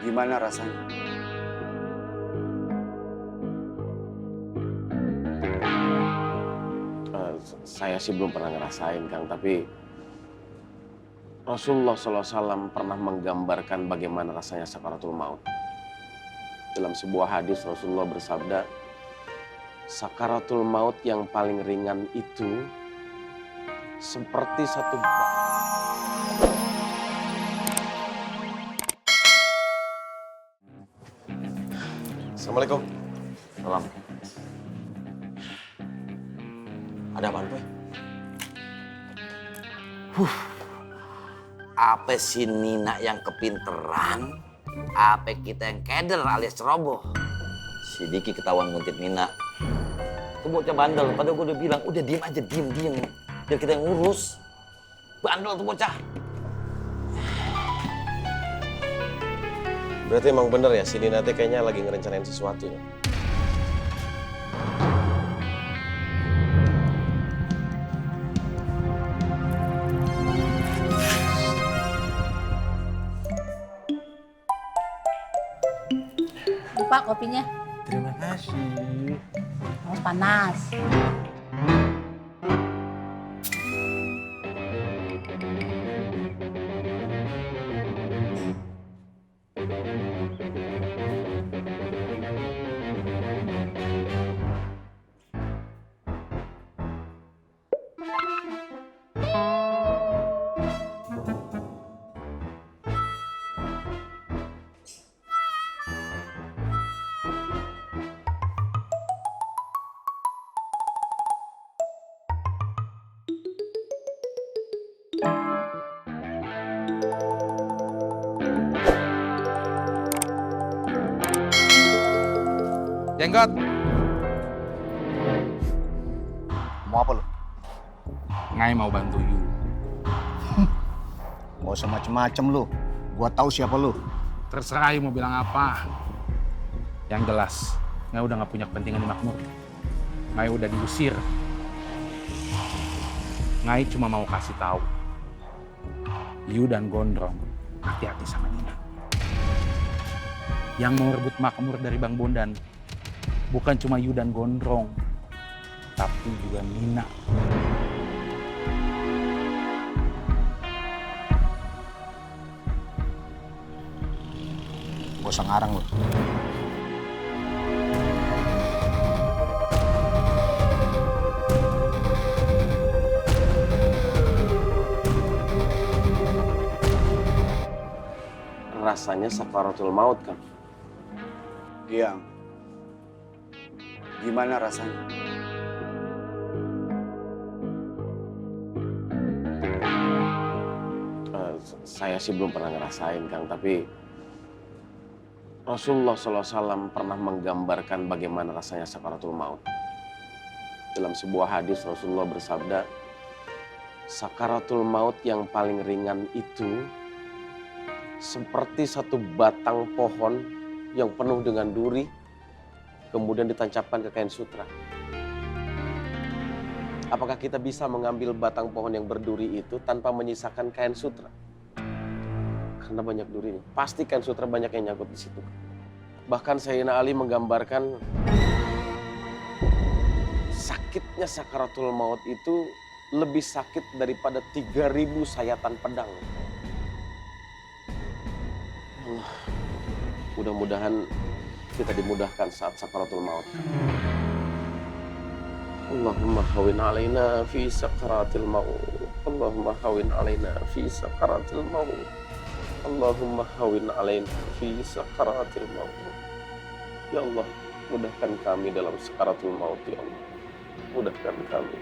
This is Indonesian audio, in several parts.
Gimana rasanya? Saya sih belum pernah ngerasain, Kang. Tapi Rasulullah SAW pernah menggambarkan bagaimana rasanya sakaratul maut. Dalam sebuah hadis Rasulullah bersabda, sakaratul maut yang paling ringan itu seperti satu... Assalamualaikum. Salam. Ada apaan, Boy? Apa si Nina yang kepinteran? Apa kita yang keder alias ceroboh? Si Diki ketahuan nguntit Nina. Itu bocah bandel, padahal gue udah bilang, udah diem aja, diem. Biar kita yang ngurus. Bandel tuh bocah. Berarti emang bener ya, si Nina kayaknya lagi ngerencanain sesuatu ya? Pak, kopinya. Terima kasih. Harus panas. Jenggot. Mau apa lu? Ngai mau bantu you. Gak usah macem-macem lu. Gua tahu siapa lu. Terserah you mau bilang apa. Yang jelas, Ngai udah gak punya kepentingan di Makmur. Ngai udah diusir. Ngai cuma mau kasih tahu. You dan Gondrong, hati-hati sama Nina. Yang mau rebut Makmur dari Bang Bondan, bukan cuma you dan Gondrong, tapi juga Nina. Gak usah ngarang lu. Rasanya sakaratul maut, Kang. Giang. Gimana rasanya? Saya sih belum pernah ngerasain, Kang. Tapi Rasulullah SAW pernah menggambarkan bagaimana rasanya sakaratul maut. Dalam sebuah hadis Rasulullah bersabda, sakaratul maut yang paling ringan itu seperti satu batang pohon yang penuh dengan duri, kemudian ditancapkan ke kain sutra. Apakah kita bisa mengambil batang pohon yang berduri itu tanpa menyisakan kain sutra? Karena banyak durinya. Pasti kain sutra banyak yang nyangkut di situ. Bahkan Sayyidina Ali menggambarkan sakitnya sakaratul maut itu lebih sakit daripada 3.000 sayatan pedang. Allah, mudah-mudahan kita dimudahkan saat sakaratul maut. Allahumma hawin alaina fi sakaratil maut. Allahumma hawin alaina fi sakaratil maut. Allahumma hawin alaina fi sakaratil maut. Ya Allah, mudahkan kami dalam sakaratul maut, ya Allah. Mudahkan kami.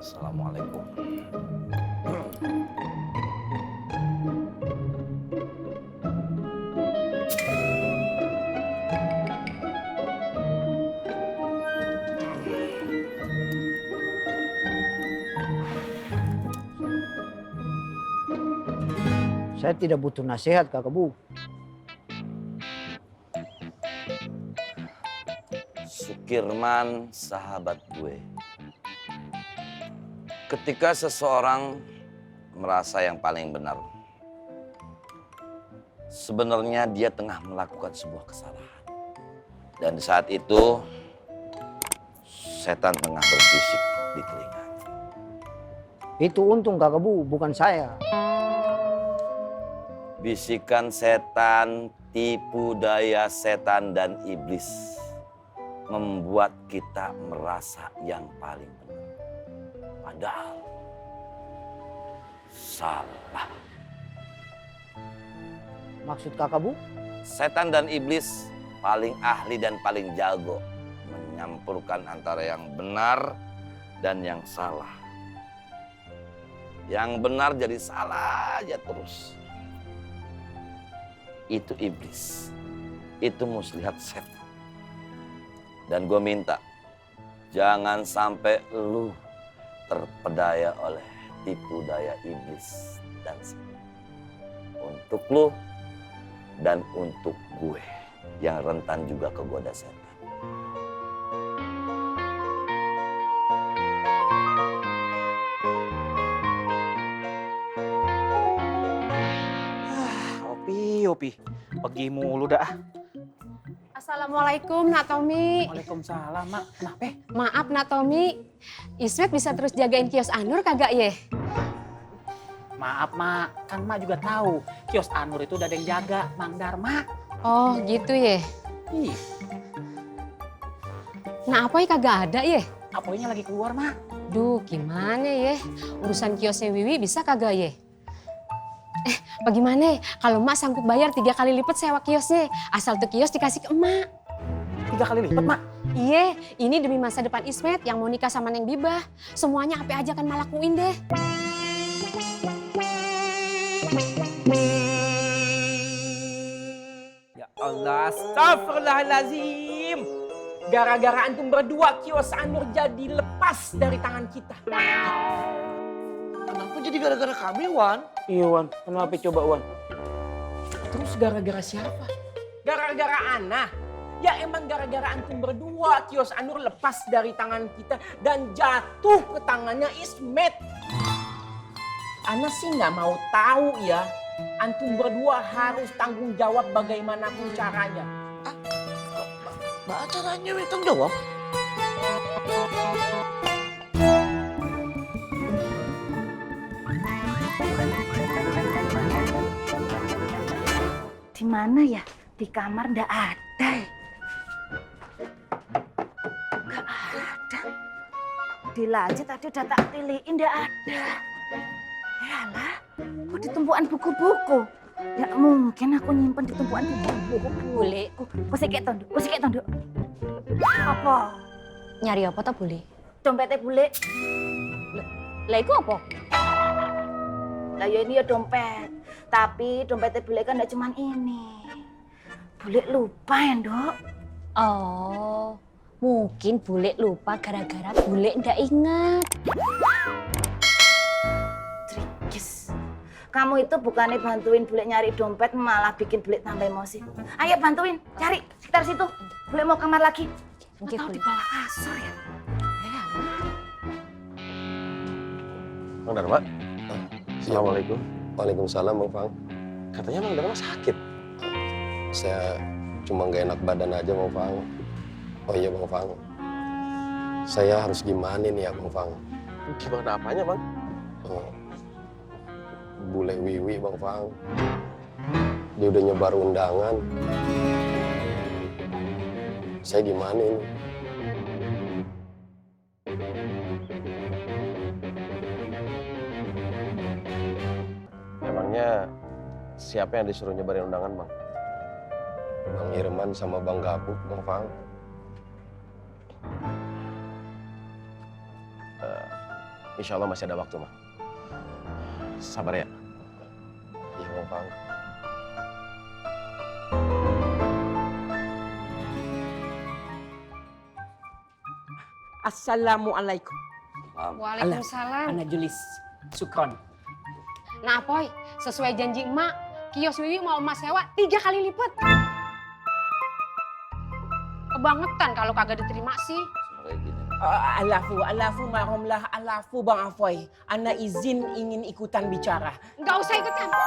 Assalamualaikum. Saya tidak butuh nasihat, Kakak Bu. Kirman, sahabat gue. Ketika seseorang merasa yang paling benar, sebenarnya dia tengah melakukan sebuah kesalahan. Dan saat itu, setan tengah berbisik di telinga. Itu untung Kakak Bu, bukan saya. Bisikan setan, tipu daya setan dan iblis membuat kita merasa yang paling benar. Padahal salah. Maksud Kakak Bu? Setan dan iblis paling ahli dan paling jago menyampurkan antara yang benar dan yang salah. Yang benar jadi salah aja terus. Itu iblis. Itu muslihat setan. Dan gue minta, jangan sampai lu terpedaya oleh tipu daya iblis dan setan. Untuk lu dan untuk gue yang rentan juga kegoda setan. Opi, pergi mulu dah. Assalamualaikum Nak Tommy. Waalaikumsalam, Mak. Kenapa? Maaf Nak Tommy, Ismet bisa terus jagain kios Anur kagak ye? Maaf, Mak. Kan Mak juga tahu kios Anur itu udah ada yang jaga, Mang Darma. Oh gitu ye. Ih, Nah apa kagak ada ye? apoynya lagi keluar, Mak. Duh gimana ye? Urusan kiosnya Wiwi bisa kagak ye? Bagaimana kalau Mak sanggup bayar 3 kali lipat sewa kiosnya? Asal tuh kios dikasih ke emak. 3 kali lipat, Mak. Iya, ini demi masa depan Ismet yang mau nikah sama Neng Bibah. Semuanya apa aja kan Mak lakuin deh. Ya Allah, astagfirullahaladzim. Gara-gara antum berdua kios Anur jadi lepas dari tangan kita. Kenapa jadi gara-gara kami, Wan? Iya, Wan. Kenapa coba, Wan? Terus gara-gara siapa? Gara-gara Ana. Ya emang gara-gara antum berdua kios Anur lepas dari tangan kita dan jatuh ke tangannya Ismet. Ana sih nggak mau tahu ya. Antum berdua harus tanggung jawab bagaimanapun caranya. Mbak caranya tanggung jawab? Di mana ya? Di kamar ndak ada. Nggak ada. Di laci tadi udah tak pilihin ndak ada. Yalah, kok di tumpuan buku-buku? Ya mungkin aku nyimpen di tumpuan buku-buku. Boleh. Kusik tonduk. Apa? Nyari apa tak boleh? Dompetnya bule. Lah iku apa? Lah ya ini ya dompet. Tapi dompetnya bule kan nggak cuman ini. Bule lupa ya, Nduk. Oh, mungkin bule lupa gara-gara bule ndak ingat. Trikis. Kamu itu bukannya bantuin bule nyari dompet, malah bikin bule tambah emosi. Ayo bantuin, cari sekitar situ. Bule mau kamar lagi. Oke, Tahu di Bule. bawah kasur ya. Mang Darma. Assalamualaikum. Waalaikumsalam, Bang Fang. Katanya Mang Darma sakit. Saya cuma nggak enak badan aja, Bang Fang. Oh iya, Bang Fang. Saya harus gimana nih ya, Bang Fang? Gimana apanya, Bang? Bule Wiwi, Bang Fang. Dia udah nyebar undangan. Saya gimana ini? Emangnya siapa yang disuruh nyebarin undangan, Bang? Bang Irman sama Bang Gabuk, Bang Fang. Insya Allah masih ada waktu, Bang. Sabar ya. Iya, Bang Fang. Assalamualaikum. Waalaikumsalam. Ana Julis. Sukron. Nah, Poy, sesuai janji emak, kios Wiwi mau emak sewa 3 kali lipat. Kebangetan kalau kagak diterima sih. Kayak gini. Alafu maromlah, alafu Bang Afoy. Ana izin ingin ikutan bicara. Nggak usah ikut campur.